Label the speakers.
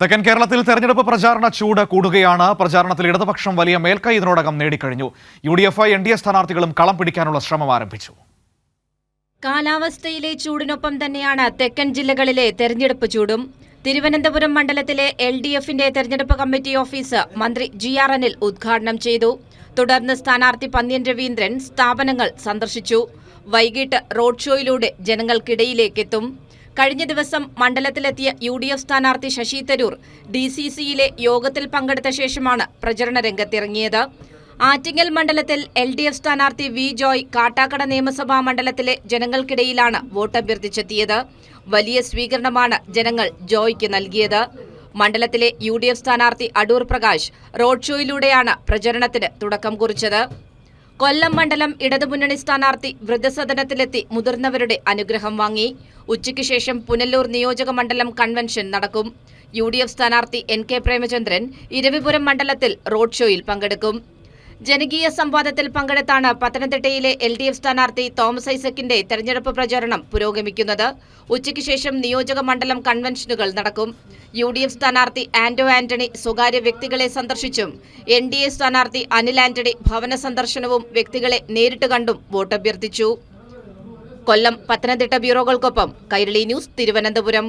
Speaker 1: തെക്കൻ കേരളത്തിൽ തെരഞ്ഞെടുപ്പ് പ്രചാരണ ചൂട് കൂടുകയാണ്. പ്രചാരണത്തിൽ ഇടതുപക്ഷം വലിയ മേൽക്കൈ ഇതിനോടകം നേടിക്കഴിഞ്ഞു. UDF, NDA സ്ഥാനാർത്ഥികളും കളം പിടിക്കാനുള്ള ശ്രമം ആരംഭിച്ചു.
Speaker 2: കാലാവസ്ഥയിലെ ചൂടിനൊപ്പം തന്നെയാണ് തെക്കൻ ജില്ലകളിലെ തെരഞ്ഞെടുപ്പ് ചൂടും. തിരുവനന്തപുരം മണ്ഡലത്തിലെ LDFന്റെ തെരഞ്ഞെടുപ്പ് കമ്മിറ്റി ഓഫീസ് മന്ത്രി GR അനിൽ ഉദ്ഘാടനം ചെയ്തു. തുടർന്ന് സ്ഥാനാർത്ഥി പന്ന്യൻ രവീന്ദ്രൻ സ്ഥാപനങ്ങൾ സന്ദർശിച്ചു. വൈകിട്ട് റോഡ് ഷോയിലൂടെ ജനങ്ങൾക്കിടയിലേക്കെത്തും. കഴിഞ്ഞ ദിവസം മണ്ഡലത്തിലെത്തിയ UDF സ്ഥാനാർത്ഥി ശശി തരൂർ DCCയിലെ യോഗത്തിൽ പങ്കെടുത്ത ശേഷമാണ് പ്രചരണ രംഗത്തിറങ്ങിയത്. ആറ്റിങ്ങൽ മണ്ഡലത്തിൽ LDF സ്ഥാനാർത്ഥി V. ജോയ് കാട്ടാക്കട നിയമസഭാ മണ്ഡലത്തിലെ ജനങ്ങൾക്കിടയിലാണ് വോട്ടഭ്യർത്ഥിച്ചെത്തിയത്. വലിയ സ്വീകരണമാണ് ജനങ്ങൾ ജോയ്ക്ക് നൽകിയത്. മണ്ഡലത്തിലെ UDF സ്ഥാനാർത്ഥി അടൂർ പ്രകാശ് റോഡ് ഷോയിലൂടെയാണ് പ്രചരണത്തിന് തുടക്കം കുറിച്ചത്. കൊല്ലം മണ്ഡലം ഇടതുമുന്നണി സ്ഥാനാർത്ഥി വൃദ്ധസദനത്തിലെത്തി മുതിർന്നവരുടെ അനുഗ്രഹം വാങ്ങി. ഉച്ചയ്ക്ക് ശേഷം പുനലൂർ നിയോജക മണ്ഡലം കൺവെൻഷൻ നടക്കും. UDF സ്ഥാനാർത്ഥി NK പ്രേമചന്ദ്രൻ ഇരവിപുരം മണ്ഡലത്തിൽ റോഡ് ഷോയിൽ പങ്കെടുക്കും. ജനകീയ സംവാദത്തിൽ പങ്കെടുത്താണ് പത്തനംതിട്ടയിലെ LDF സ്ഥാനാർത്ഥി തോമസ് ഐസക്കിന്റെ തെരഞ്ഞെടുപ്പ് പ്രചാരണം പുരോഗമിക്കുന്നത്. ഉച്ചയ്ക്ക് ശേഷം നിയോജക മണ്ഡലം കൺവെൻഷനുകൾ നടക്കും. UDF സ്ഥാനാർത്ഥി ആന്റോ ആന്റണി സ്വകാര്യ വ്യക്തികളെ സന്ദർശിച്ചും NDA സ്ഥാനാർത്ഥി അനിൽ ആന്റണി ഭവന സന്ദർശനവും വ്യക്തികളെ നേരിട്ട് കണ്ടും വോട്ടഭ്യർത്ഥിച്ചു. കൊല്ലം, പത്തനംതിട്ട ബ്യൂറോകൾക്കൊപ്പം കൈരളി ന്യൂസ്, തിരുവനന്തപുരം.